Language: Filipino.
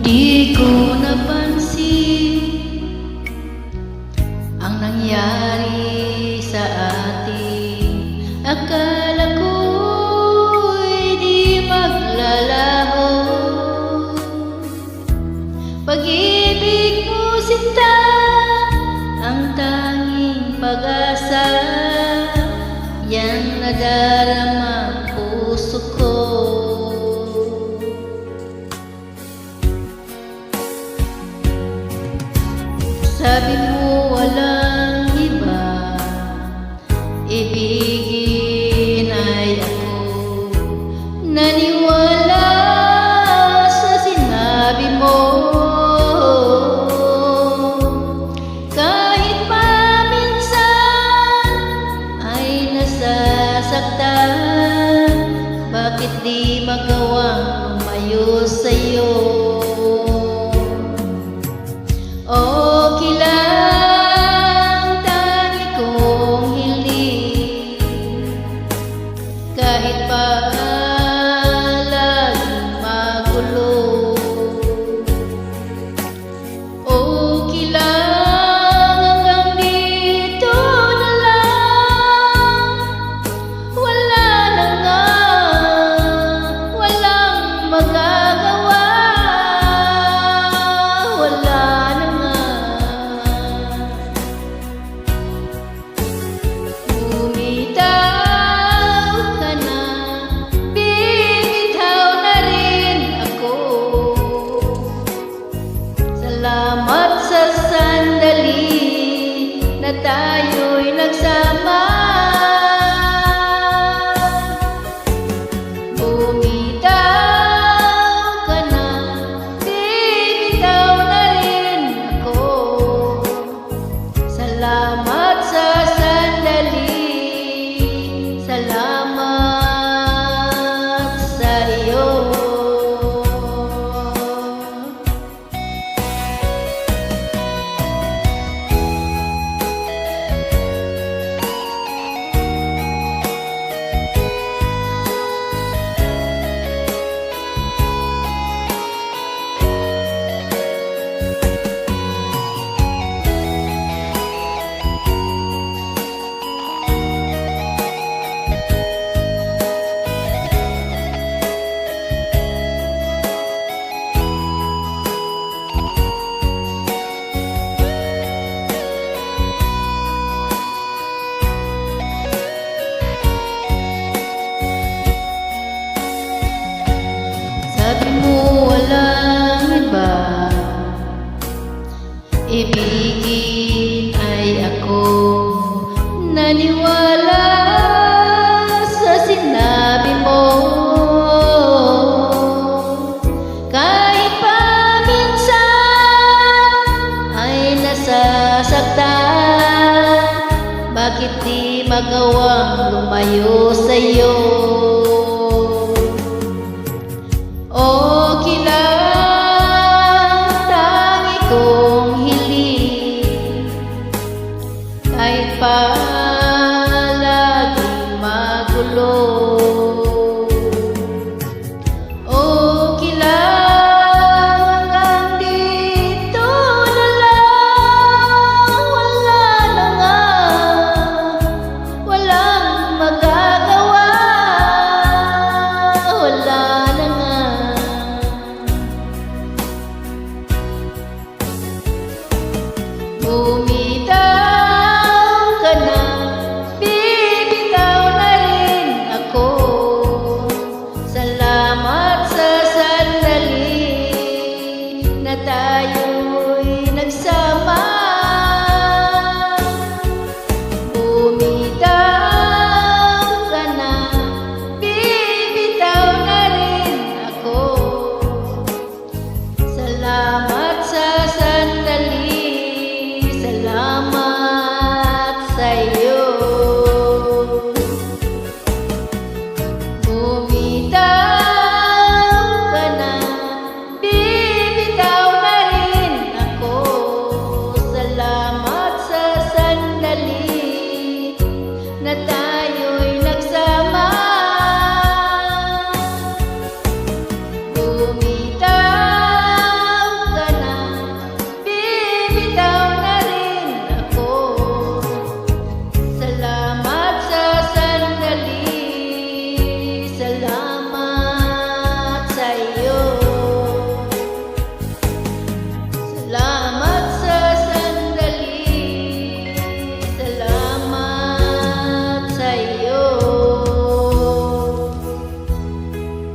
Di ko napansin ang nangyari sa atin. Akala ko'y di maglalaho. Pag-ibig mo sinta, ang tanging pag-asa, yan nadarama puso ko. Sabi mo walang iba, ibigin ay ako. Naniwala sa sinabi mo, kahit pa minsan ay nasasaktan. Bakit di magawang lumayo sa'yo? Okay lang, tangi kong hiling, kahit pa laging magulo. Okay lang, hanggang dito na lang. Wala na nga, walang magagawa. Wala na nga. Bumitaw ka na, bibitaw na rin ako. Salamat sa sandali na tayo'y nagsama. Bumitaw ka na, bibitaw na rin ako. Salamat sa sandali, salamat sa iyo. Sabi mo walang iba, ibigin ay ako. Naniwala sa sinabi mo, kahit pa minsan ay nasasaktan. Bakit di magawang lumayo sa'yo? Okay lang, tangi kong hiling, kahit pa laging magulo. Okay lang, hanggang dito na lang. Wala na nga, walang magagawa. Wala na nga. Bumi